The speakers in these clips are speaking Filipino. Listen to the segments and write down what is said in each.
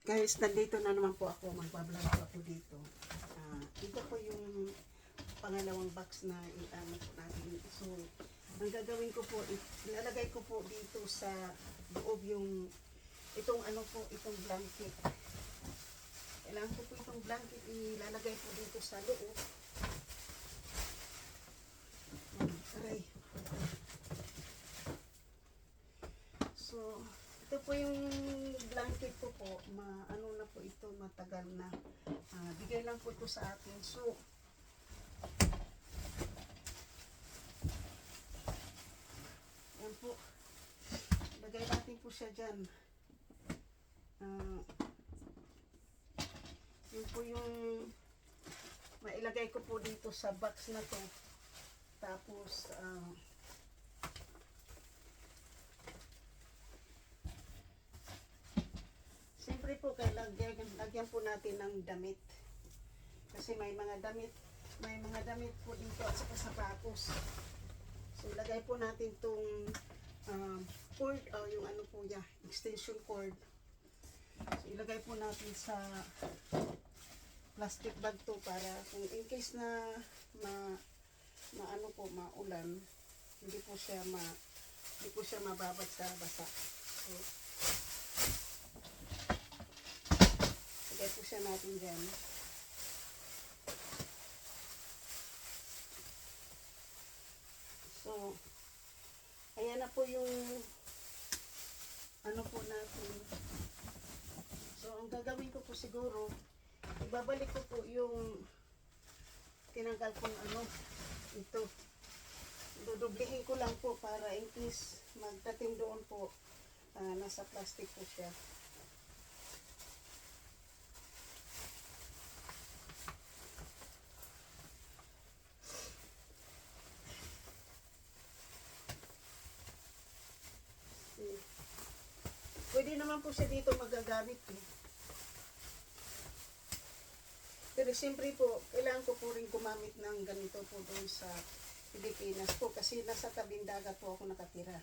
Guys, nandito na naman po ako. Magbablog po ako dito. Ito po yung pangalawang box na i-ano po natin. So, ang gagawin ko po, ilalagay ko po dito sa loob yung itong ano po, itong blanket. Kailangan ko po itong blanket ilalagay po dito sa loob. Aray. So, ito po yung blanket ko po, ano na po ito, matagal na. Bigay lang po ito sa akin. So, yan po. Lagay natin po siya dyan. Yun po yung mailagay ko po dito sa box na to. Tapos, siyempre po, lagyan po natin ng damit. Kasi may mga damit po dito at saka sapatos. So, lagay po natin itong cord, yung ano po niya, extension cord. So, ilagay po natin sa plastic bag to para kung in case na maulan, hindi po siya mababad sa basa. So, lagay po siya natin dyan. So, ayan na po yung ano po natin. So, ang gagawin ko po siguro, ibabalik ko po yung tinanggal kong ito. Dudublihin ko lang po para in case magdating doon po, nasa plastic po siya. Pwede naman po siya dito magagamit eh. Pero siyempre po, kailangan ko po rin gumamit ng ganito po doon sa Pilipinas po kasi nasa tabing dagat po ako nakatira.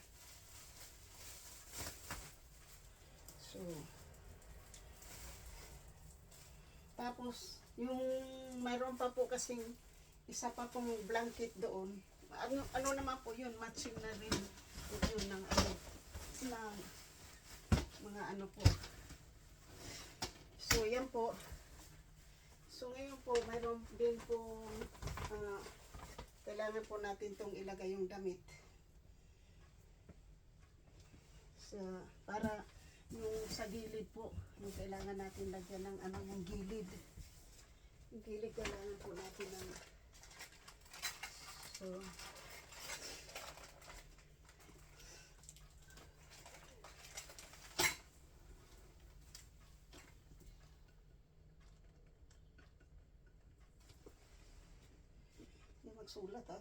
So, tapos, yung mayroon pa po kasing isa pa pong blanket doon. Ano naman po yun, matching na rin yun ng mga ano po. So, yan po. So, ngayon po, mayroon din po kailangan po natin itong ilagay yung damit. So, para yung sa gilid po, yung kailangan natin lagyan ng yung gilid. Yung gilid kailangan po natin ng so, magsulat ha.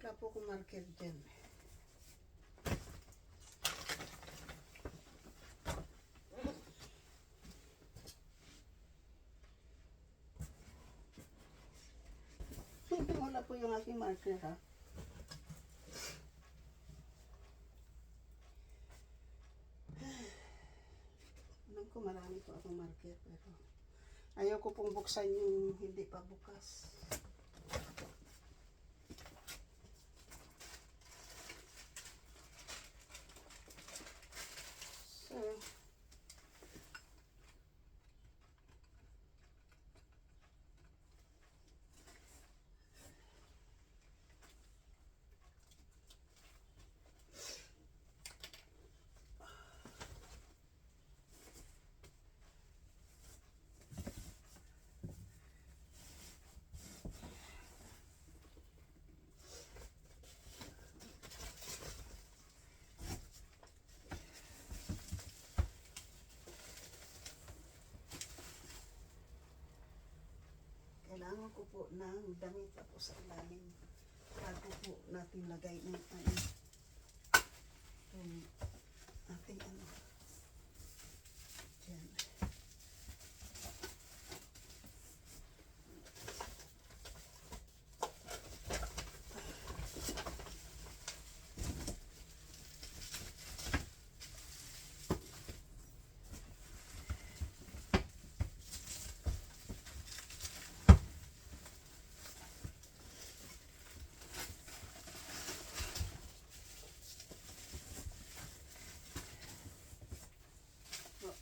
Wala po akong marker dyan. Wala po yung aking marker ha. Alam ko marami po akong marker pero ayaw ko pong buksan yung hindi pa bukas. So, kailangan ko po ng damit tapos sa ilalim bago po natin lagay ng ano yung ating ano dyan.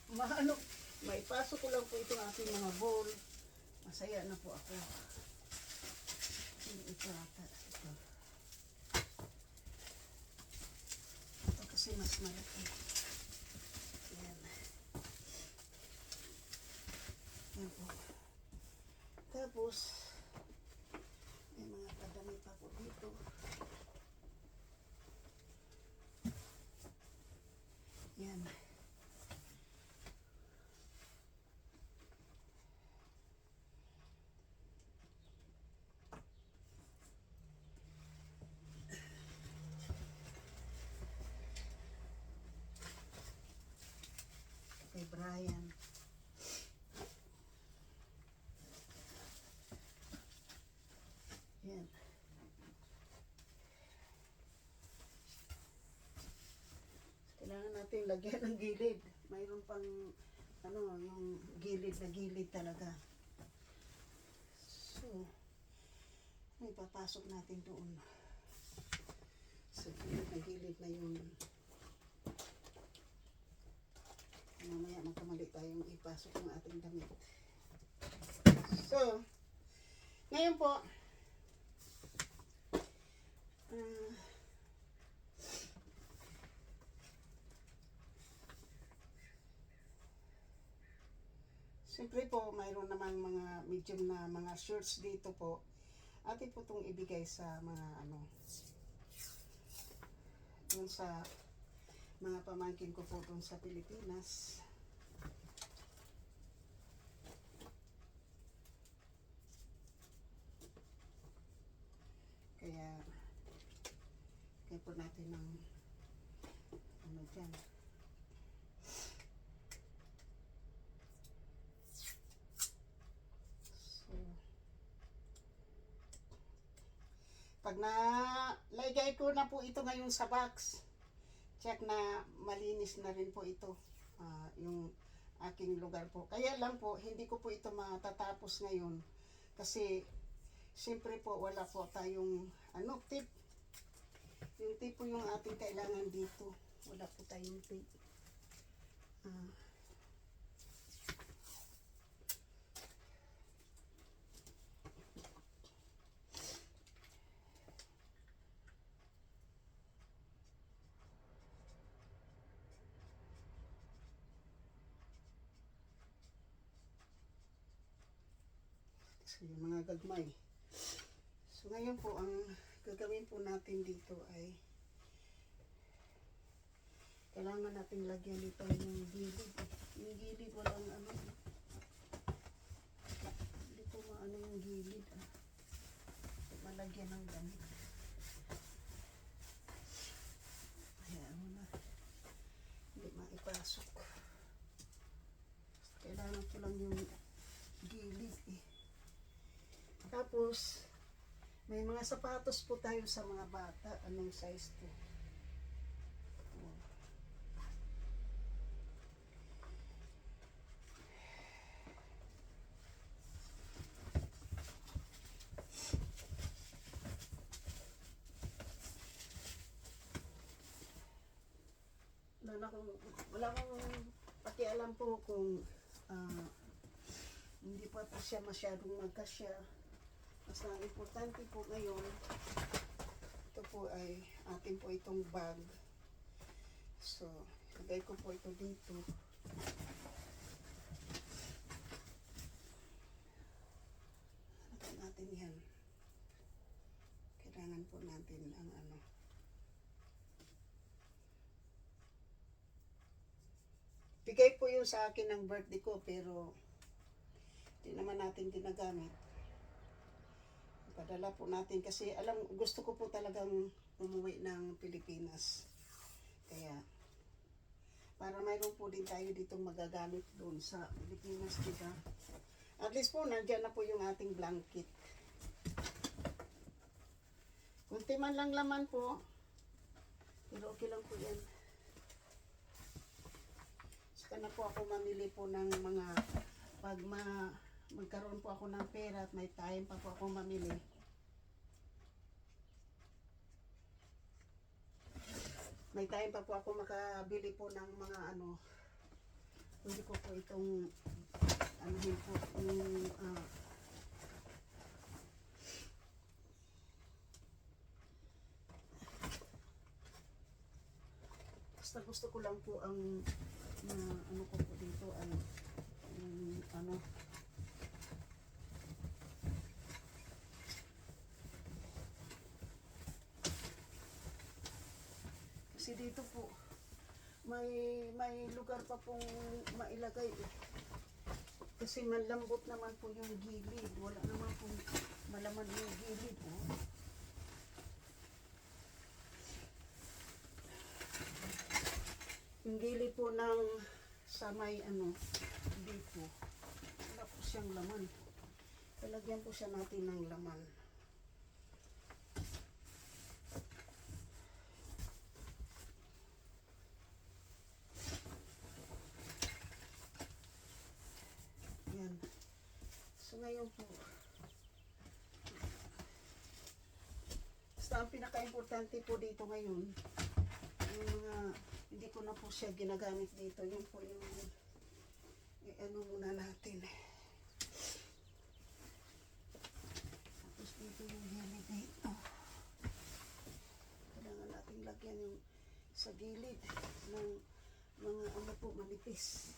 Maano, maipasok ko lang po itong aking mga bowl. Masaya na po ako. Ito ata. Ito kasi mas malaki. Yan. Yan po. Tapos, may mga kadami pa po dito. Yan. Kay Brian. Yan. Kailangan natin lagyan ng gilid. Mayroon pang ano, yung gilid na gilid talaga. So, may papasok natin doon. Sa gilid na yun. Mamaya magkamali tayong ipasok ng ating damit. So, ngayon po, siyempre po, mayroon namang mga medium na mga shirts dito po. Atin po itong ibigay sa mga ano, dun sa mga pamangkin ko po dun sa Pilipinas. Kaya po natin ng ano dyan. So, pag nalagay ko na po ito ngayon sa box, check na malinis na rin po ito. Yung aking lugar po. Kaya lang po, hindi ko po ito matatapos ngayon. Kasi, siyempre po, wala po tayong ano, tip. Yung tip po yung ating kailangan dito. Wala po tayong tip. So, yung mga gagmay. So, ngayon po, ang gagawin po natin dito ay kailangan natin lagyan dito yung gilid. Yung gilid, walang ano. Hindi po maano yung gilid. Malagyan ng damit. Ayan mo na. Hindi maipasok. Kailangan ko lang yung gilid eh. Tapos, may mga sapatos po tayo sa mga bata. Anong size to? Wala akong pakialam po kung hindi pa po siya masyadong magkasya. Mas ang importante po ngayon, ito po ay atin po itong bag. So, lagay ko po ito dito. Lagyan natin yan. Kailangan po natin ang ano. Bigay po yung sa akin ng birthday ko pero hindi naman natin ginagamit. Padala po natin kasi gusto ko po talagang umuwi ng Pilipinas. Kaya para mayroon po din tayo ditong magagamit doon sa Pilipinas, diba? At least po, nandiyan na po yung ating blanket. Kunti man lang laman po. Pero okay lang po yan. Saka na po ako mamili po ng mga magkaroon po ako ng pera at may time pa po ako mamili. May time pa po ako makabili po ng mga hindi ko po itong anuhin po yung basta gusto ko lang po ang ano ko po dito ay kasi dito po may lugar pa pong mailagay eh. Kasi malambot naman po yung gilid, wala naman pong malaman yung gilid oh. Yung gilid po ng sa may dito wala po siyang laman, talagyan po siya natin ng laman. Yan. So ngayon po, basta ang pinaka-importante po dito ngayon, yung mga, hindi ko na po siya ginagamit dito, yun po yung, muna natin. Tapos dito yung gilid dito. Kailangan natin lagyan yung sa gilid ng mga po manipis.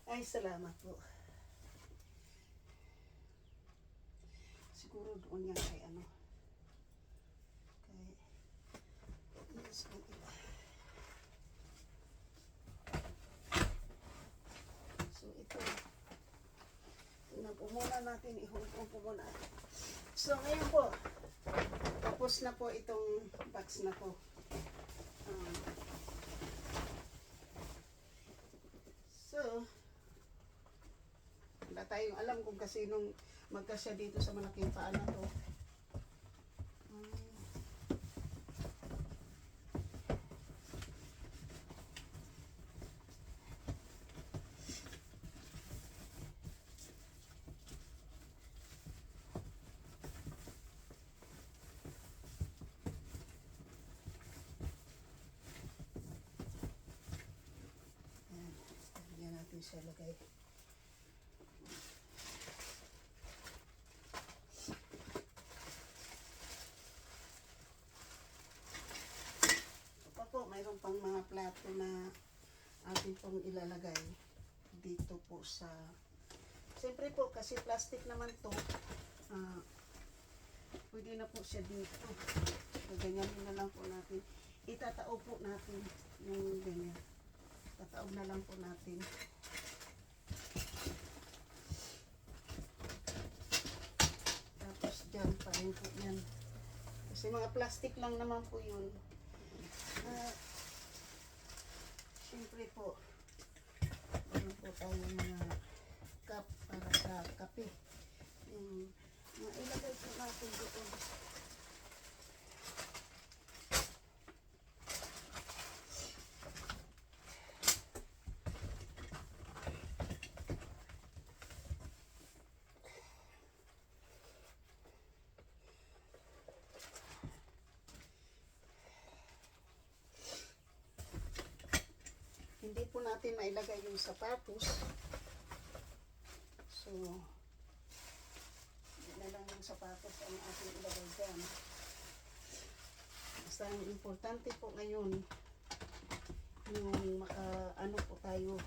Ay, salamat po. Siguro doon yan kay yes, so ito, muna natin, ihulog po muna. So ngayon po, tapos na po itong box na po. So, wala tayong alam kung kasinong magkasya dito sa malaking paa na to. Yan natin siya lagay. Mayroon pang mga plato na atin pong ilalagay dito po sa, siyempre po kasi plastic naman to, pwede na po siya dito. Gaganyanin na lang po natin, itataob po natin yung ganyan, tataob na lang po natin. Tapos dyan pa rin po yan kasi mga plastic lang naman po yun. Siyempre po, meron po tayo mga cup para sa kape. Ilagay po natin doon. Hindi po natin mailagay yung sapatos. So, hindi na lang yung sapatos ang ating ilagay dyan. Basta ang importante po ngayon, yung ano po tayo.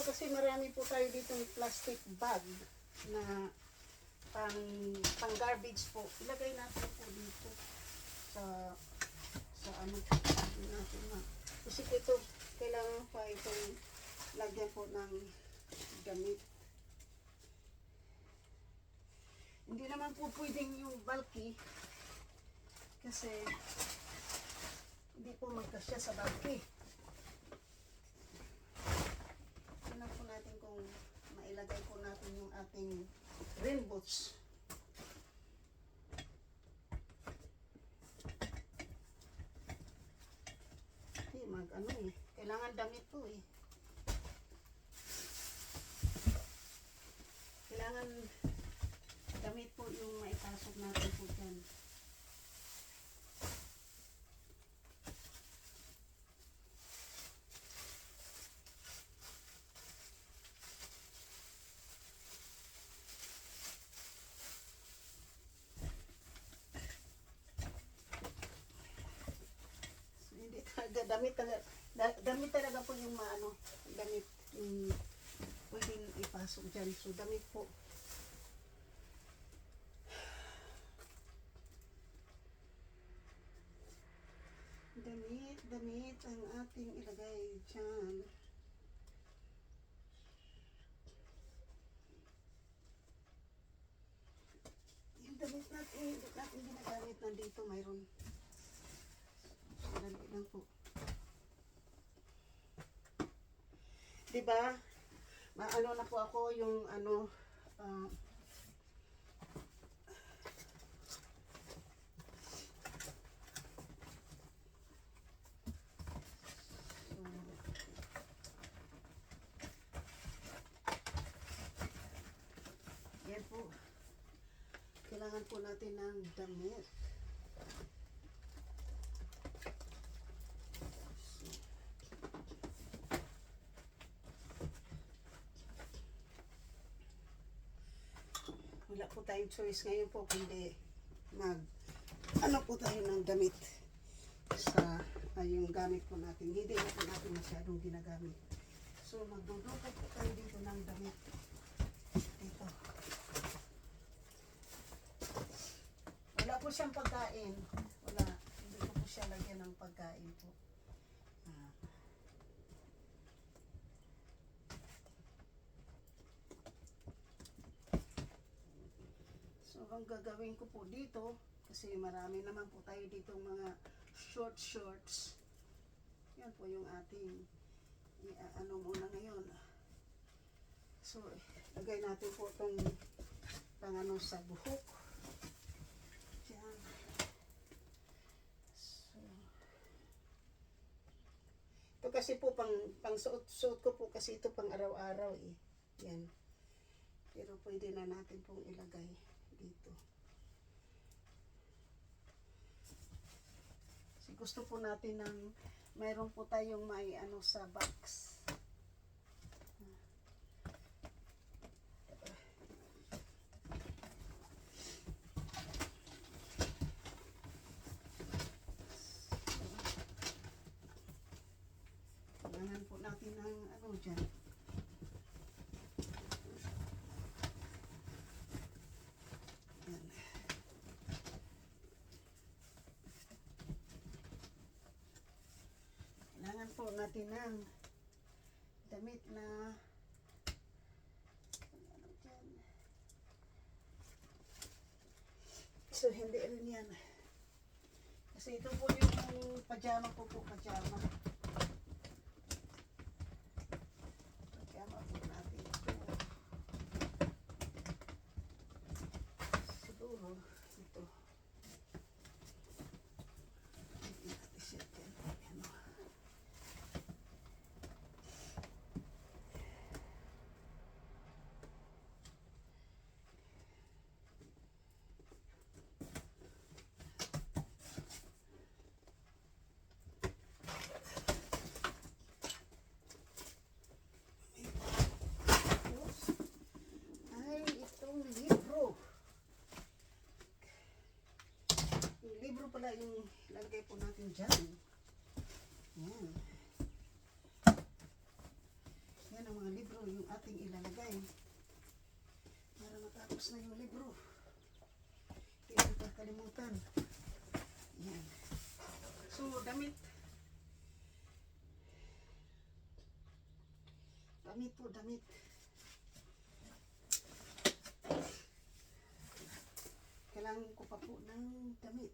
kasi marami po tayo ditong plastic bag na pang garbage po. Ilagay natin po dito sa ano natin na. Kasi ito, kailangan pa itong lagyan po ng damit. Hindi naman po pwedeng yung bulky kasi hindi po magkasya sa bulky. Tignan po natin kung mailagay po natin yung ating rain boots. Ano eh, kailangan damit po eh. Kailangan damit po yung maipasok natin po dyan. Damit talaga po yung maano, damit yung pwedeng ipasok dyan. So damit po. Damit ang ating ilagay dyan. Yung damit natin, hindi natin ginagamit nandito, mayroon. Dali lang po. Diba? Maano na po ako yung ano, yan po. Kailangan po natin ng damit. Wala po tayong choice ngayon po kundi ano po tayo ng damit sa yung gamit po natin. Hindi na po natin masyadong ginagamit. So magdudukot po tayo dito ng damit. Dito. Wala po siyang pagkain. Wala. Hindi ko po siya lagyan ng pagkain po. Ang gagawin ko po dito, kasi marami naman po tayo dito mga shorts. Yan po yung ating ano muna ngayon. So, lagay natin po itong pangano sa buhok. Yan. So, ito kasi po pang suot ko po kasi ito pang araw-araw eh. Yan. Pero pwede na natin pong ilagay dito. Kasi gusto po natin ng mayroon po tayong may ano sa box. Kailangan po natin ng ano dyan. Po natin ng damit na ano dyan. So hindi rin yan kasi ito po yung pajama po pajama po natin ito siguro ito pala yung lalagay po natin dyan. Yan. Yan ang mga libro ating ilalagay. Para matapos na yung libro. Hindi natin kakalimutan. Yan. So, damit. Damit po, damit. Kailangan ko pa po ng damit.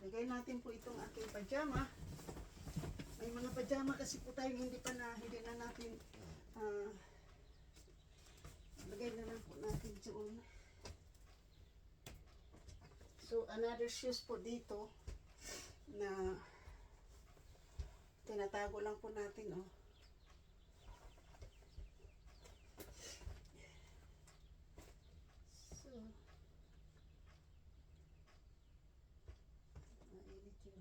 Lagay natin po itong aking pajama. May mga pajama kasi po tayo hindi na natin lagay na lang po natin doon. So another shoes po dito na tinatago lang po natin, oh. So mainit yun.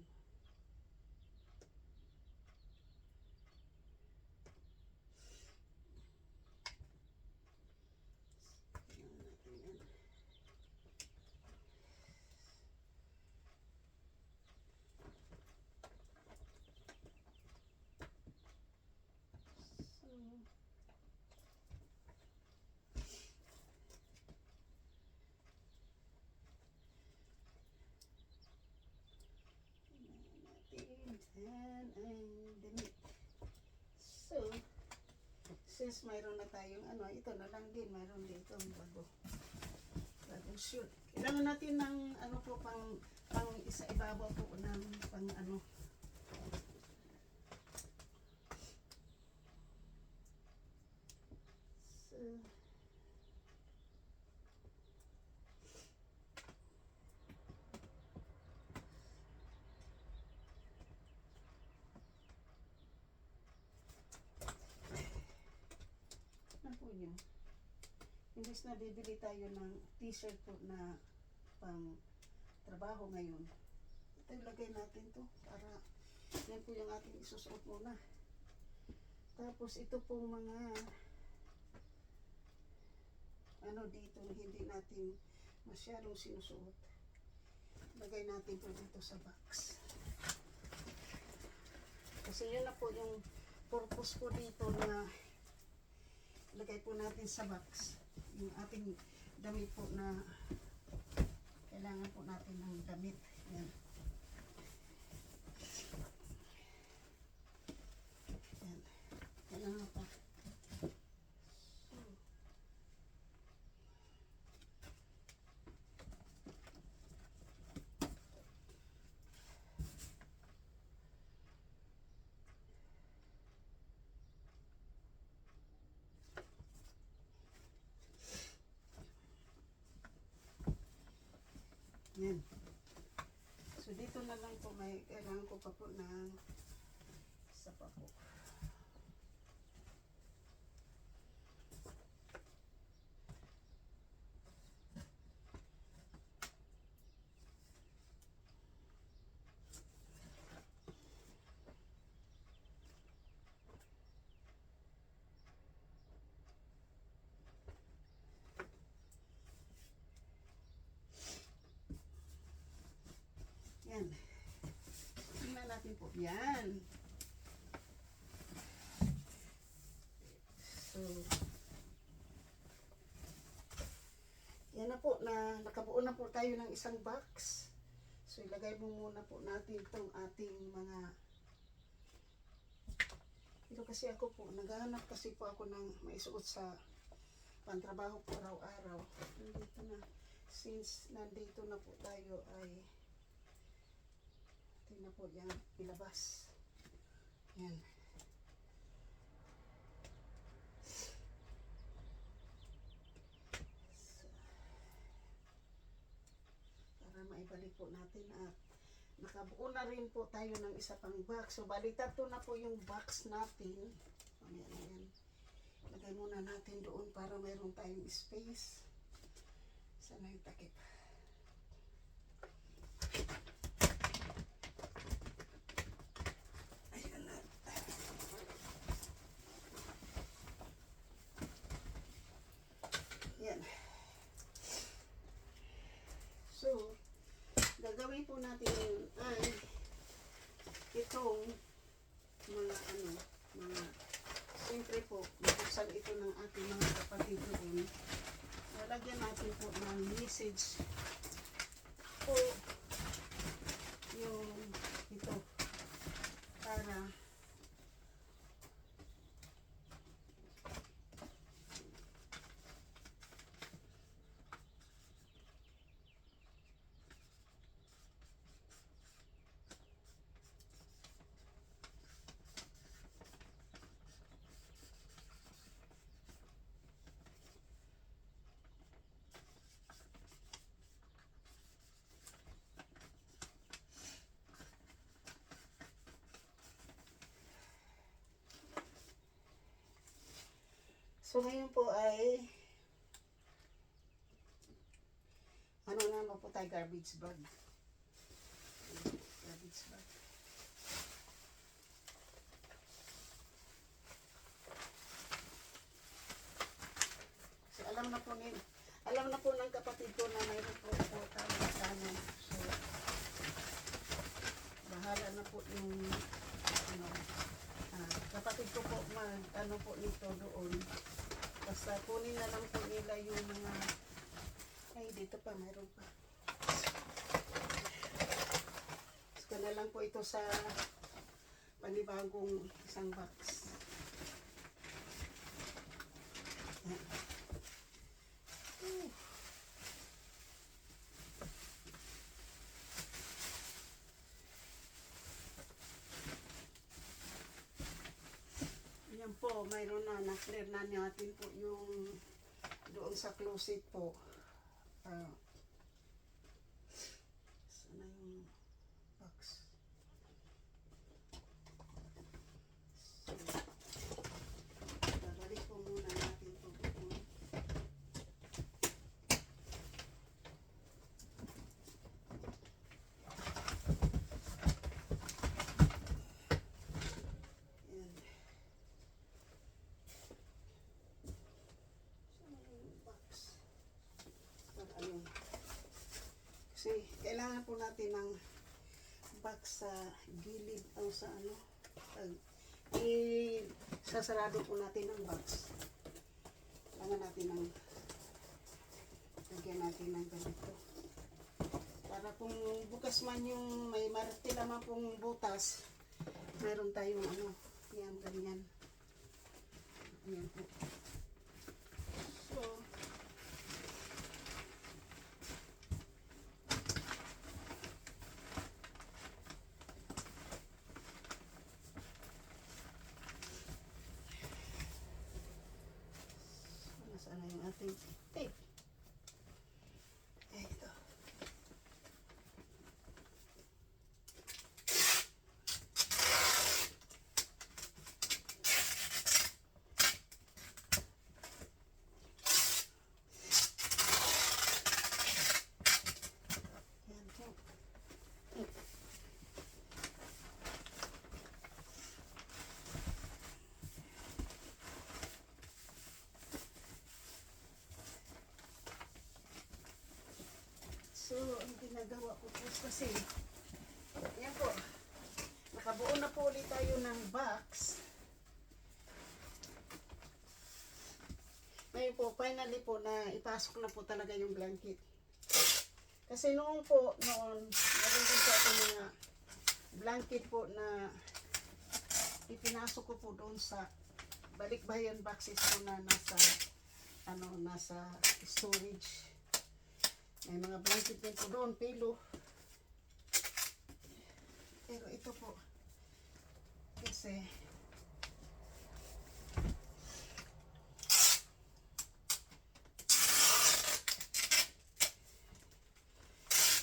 And damit. So, since mayroon na tayong ito na lang din, mayroon dito bagong shoot. Kailangan natin ng po pang isa ibabaw po ng pang So, po nyo. Imbes na bibili tayo ng t-shirt po na pang trabaho ngayon. Ito ilagay natin to para yan po yung ating isusuot muna. Tapos ito pong mga dito na hindi natin masyadong sinusuot. Lagay natin po dito sa box. Kasi yun na po yung purpose po dito na lagay po natin sa box yung ating damit po na kailangan po natin ng damit. Yan. Yan. Kailangan pa. Yan. So dito na lang po may kailangan ko pa po ng isa pa po. Yan. Tingnan natin po. Yan. So, yan na po. Nakabuo na po tayo ng isang box. So, ilagay mo muna po natin itong ating mga ito kasi ako po, naghahanap kasi po ako ng maisuot sa pantrabaho po araw-araw. Nandito na. Since nandito na po tayo ay tingnan po yan, ilabas. Yan. So, para maibalik po natin at nakabuo na rin po tayo ng isa pang box. So, bali tatlo na po yung box natin. Ayan, ayan. Lagay muna natin doon para mayroon tayong space. Sana yung takip. Yan. gagawin po natin ay itong mga mga siyempre po, bubuksan ito ng ating mga kapatid doon. Lalagyan natin po ng message po yung ito para so ngayon po ay ano naman po tayo, garbage bag. Garbage bag. So alam na po ng kapatid ko na mayroon po ako tama. So bahala na po yung kapatid ko po po nito doon. Basta kunin na lang po nila yung mga ay dito pa mayroon pa. So na lang po ito sa panibagong isang box. Yan po, mayroon na-clear na natin po yung doon sa closet po. Sana yung box. So, babalik po muna natin po doon. Kasi kailangan po natin ng box sa gilid o sa sasarado po natin ng box. Kailangan natin ng lagyan natin ng ganito. Para kung bukas man yung may martila man pong butas, meron tayong yan, ganyan. Ayan po. So, nasaan na yung ating tape? Eh, ito. Yan po. So, ang ginagawa ko po kasi, yan po, nakabuo na po ulit tayo ng box. Ngayon po, finally po, na ipasok na po talaga yung blanket. Kasi noon, meron din po ako mga blanket po na ipinasok ko po doon sa balikbayan boxes po na nasa storage. May mga blanket din po doon, pillow. Pero ito po, kasi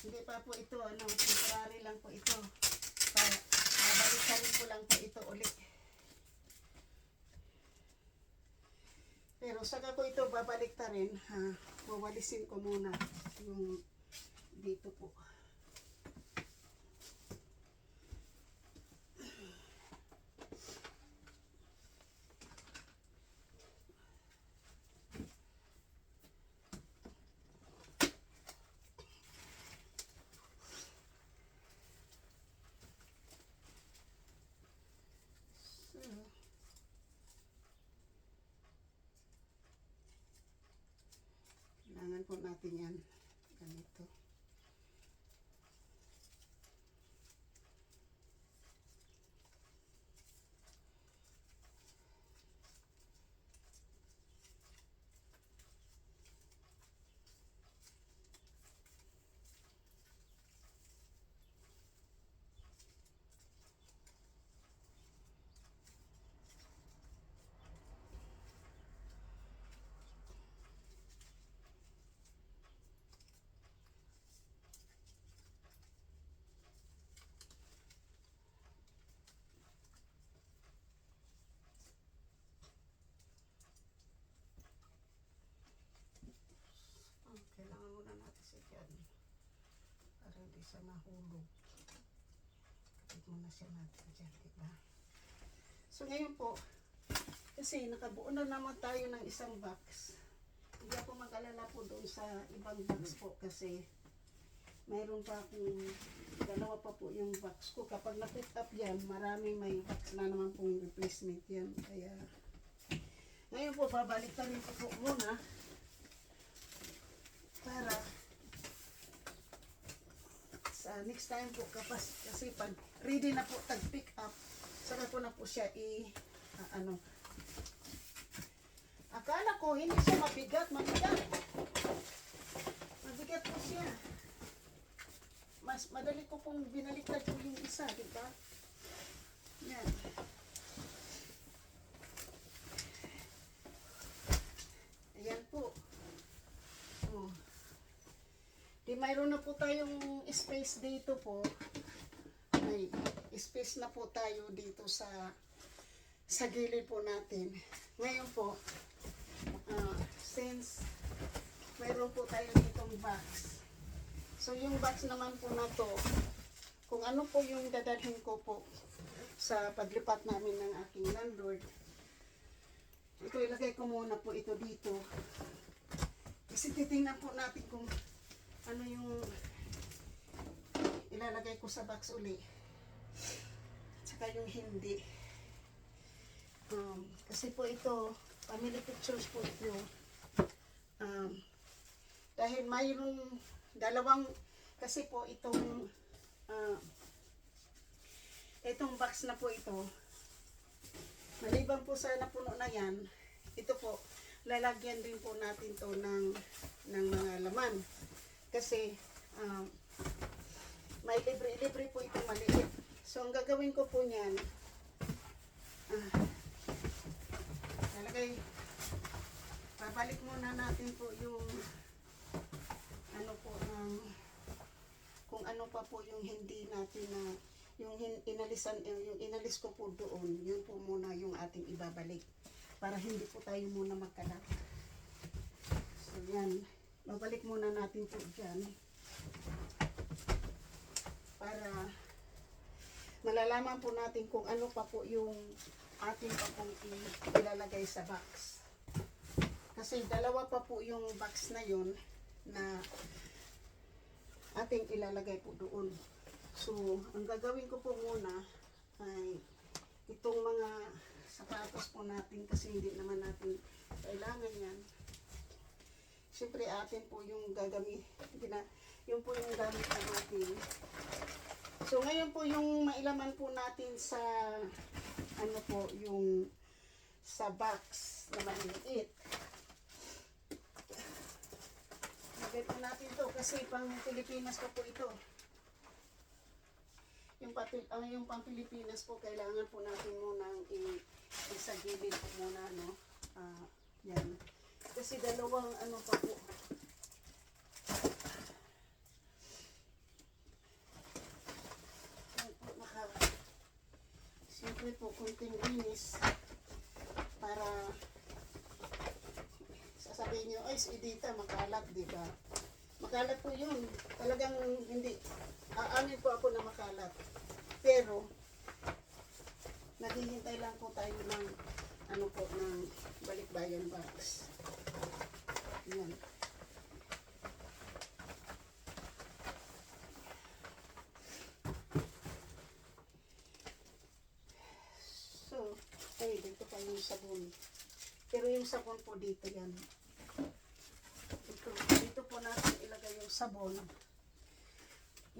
hindi pa po ito, temporary lang po ito. Babalikan ko lang po ito ulit. Pero saka ko ito babalik ta rin, wawalisin ko muna yung dito po. Lalagyan po natin yan. Ganito. Kailangan muna natin siya dyan para hindi siya mahulog. Kapit muna siya natin dyan, diba? So ngayon po, kasi nakabuo na naman tayo ng isang box. Hindi ako mag-alala po doon sa ibang box po kasi mayroon pa akong dalawa pa po yung box ko. Kapag na-pick up yan, maraming may box na naman pong replacement yan. Kaya ngayon po, babalik tayo po muna para sa next time po kasi pag ready na po tag-pick up, saka ko na po siya ano. Akala ko hindi siya mabigat. Mabigat po siya. Mas madali ko pong binaliktad po yung isa, di ba? Yan. Ayan po. Oh. Di mayroon na po tayong space dito po. May space na po tayo dito sa gilid po natin. Ngayon po, since mayroon po tayo ditong box. So yung box naman po na to, kung ano po yung dadalhin ko po sa paglipat namin ng aking landlord, ito ilagay ko muna po ito dito. Kasi titingnan po natin kung ano yung ilalagay ko sa box uli. Tsaka yung hindi. Kasi po ito, family pictures po ito. Dahil mayroong dalawang, kasi po itong box na po ito, maliban po sa napuno na yan, ito po, lalagyan din po natin to ng mga laman. Kasi may libre po itong maliit. So ang gagawin ko po niyan, babalik muna natin po yung ano po kung ano pa po yung hindi natin na yung inalis ko po doon, yun po muna yung ating ibabalik para hindi po tayo muna magkalat. So yan, babalik muna natin po dyan para malalaman po natin kung ano pa po yung ating pa pong ilalagay sa box. Kasi dalawa pa po yung box na yun na ating ilalagay po doon. So, ang gagawin ko po muna ay itong mga sapatos po natin kasi hindi naman natin kailangan yan. Siyempre atin po yung yung po yung gamit na natin. So, ngayon po yung mailaman po natin sa ano po, yung sa box na maliit. Lagay po natin to kasi pang Pilipinas pa po ito. Yung pang Pilipinas po, kailangan po natin munang isagilid po muna, no? Yan. Kasi dalawang ano pa po. Siyempre po, kunting linis para sasabihin nyo, ay si Edita makalat, di ba? Makalat po yun. Talagang hindi. Aamin po ako na makalat. Pero, naghihintay lang po tayo ng ano po, ng balikbayan box. Yan. So, ay, dito pa yung sabon. Pero yung sabon po dito yan. Dito sabon.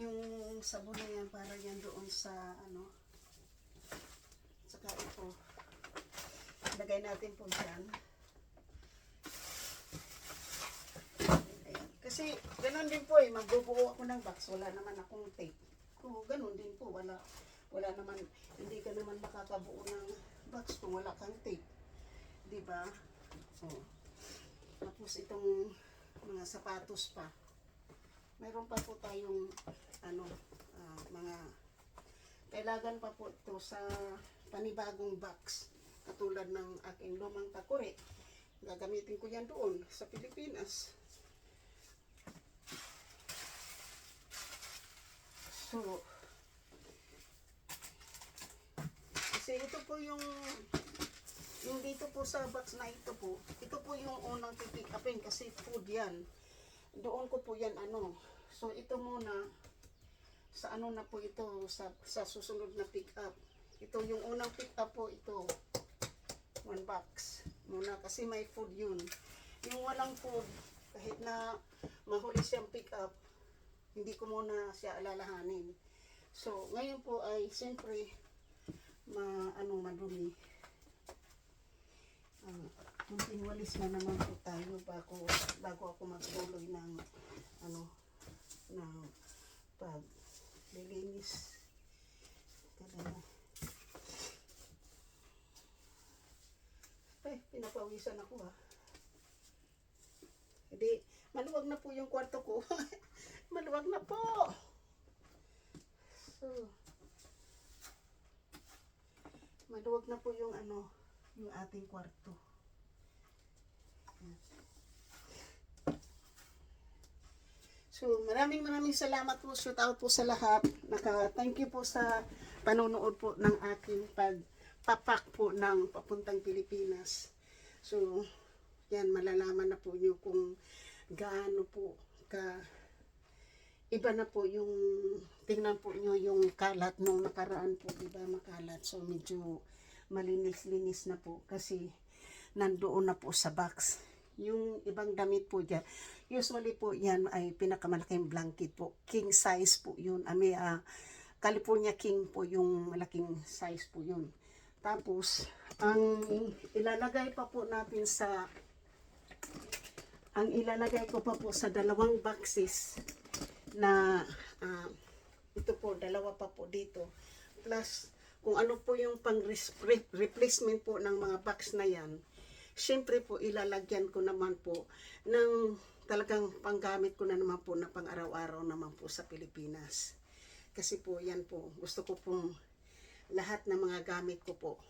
Yung sabon na yan para yan doon sa ano. Saka ito. Lagay natin po dyan. Ayan. Kasi ganun din po magbubuo ako ng box. Wala naman akong tape. So, ganun din po. Wala naman, hindi ka naman makakabuo ng box kung wala kang tape. Diba? Oh. Tapos itong mga sapatos pa. Mayroon pa po tayong ano, mga kailangan pa po ito sa panibagong box. Katulad ng aking lumang takore. Gagamitin ko yan doon sa Pilipinas. So, kasi ito po yung dito po sa box na ito po yung unang pipick upin kasi food yan. Doon ko po yan ano. So, ito muna sa ano na po ito sa susunod na pick up. Ito yung unang pick up po ito. 1 box muna kasi may food yun. Yung walang food, kahit na mahuli siyang pick up, hindi ko muna siya alalahanin. So, ngayon po ay siyempre madumi. Walis na naman po tayo bago ako magtuloy ng ng paglilinis. Pinapawisan ako Hindi, maluwag na po yung kwarto ko. Maluwag na po. So, maluwag na po yung yung ating kwarto. So, maraming salamat po. Shout out po sa lahat. Thank you po sa panonood po ng aking pagpapak po ng papuntang Pilipinas. So, yan, malalaman na po nyo kung gaano po iba na po yung, tingnan po nyo yung kalat nung nakaraan po, diba makalat. So, medyo malinis-linis na po kasi nandoon na po sa box. Yung ibang damit po dyan, usually po yan ay pinakamalaking blanket po. King size po yun. California King po yung malaking size po yun. Tapos, ang ilalagay ko pa po sa dalawang boxes na ito po, dalawa pa po dito. Plus, kung ano po yung pang replacement po ng mga box na yan, syempre po ilalagyan ko naman po ng talagang panggamit ko na naman po na pang araw-araw naman po sa Pilipinas. Kasi po yan po, gusto ko pong lahat ng mga gamit ko po,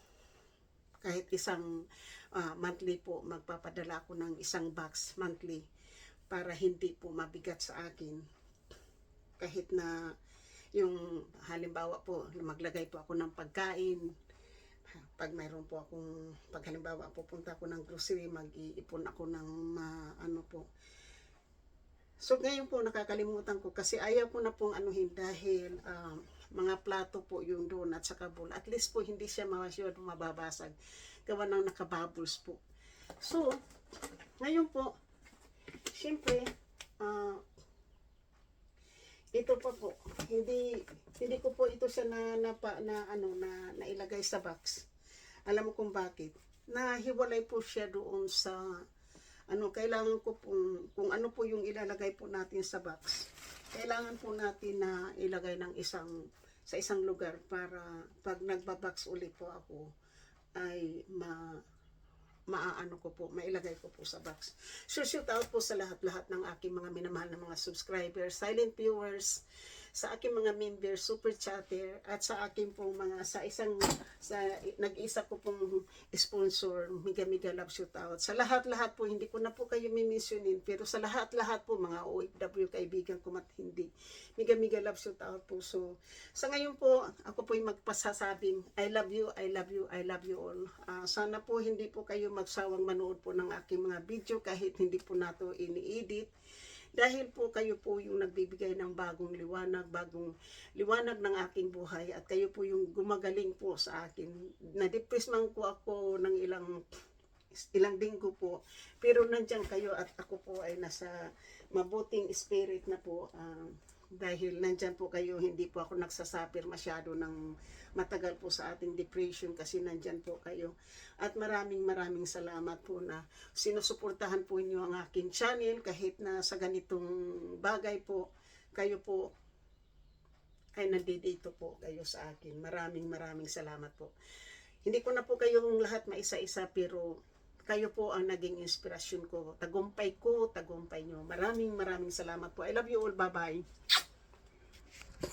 kahit isang monthly po, magpapadala ako ng isang box monthly para hindi po mabigat sa akin. Kahit na yung halimbawa po, maglagay po ako ng pagkain, pag mayroon po akong, pag halimbawa pupunta ako ng grocery, mag-iipon ako ng po. So ngayon po nakakalimutan ko kasi ayaw ko na pong anuhin dahil mga plato po yung doon at saka bowl. At least po hindi siya masyado mababasag. Gawa ng nakabubbles po. So, ngayon po, syempre, ito pa po, hindi ko po ito siya nailagay sa box. Alam mo kung bakit? Nahiwalay po siya doon sa kailangan ko kung ano po yung ilalagay po natin sa box. Kailangan po natin na ilagay sa isang lugar para pag nagbabox ulit po ako ay mailagay ko po sa box. So, shout out po sa lahat-lahat ng aking mga minamahal na mga subscribers, silent viewers, sa aking mga members, super chatter, at sa aking pong nag-isa ko pong sponsor, Miga Love Shout Out. Sa lahat-lahat po, hindi ko na po kayo mimensionin, pero sa lahat-lahat po, mga OFW kaibigan ko hindi. Miga Love Shout Out po. So, sa ngayon po, ako po yung magpasasabing, I love you, I love you, I love you all. Sana po hindi po kayo magsawang manood po ng aking mga video kahit hindi po nato ini-edit. Dahil po kayo po yung nagbibigay ng bagong liwanag ng aking buhay at kayo po yung gumagaling po sa akin. Na-depress man po ako ng ilang linggo po, pero nandiyan kayo at ako po ay nasa mabuting spirit na po. Dahil nandyan po kayo, hindi po ako nagsasuffer masyado ng matagal po sa ating depression kasi nandyan po kayo. At maraming salamat po na sinusuportahan po inyo ang aking channel kahit na sa ganitong bagay po, kayo po ay nandito po kayo sa akin. Maraming salamat po. Hindi ko na po kayong lahat maisa-isa pero kayo po ang naging inspirasyon ko. Tagumpay ko, tagumpay nyo. Maraming salamat po. I love you all. Bye-bye.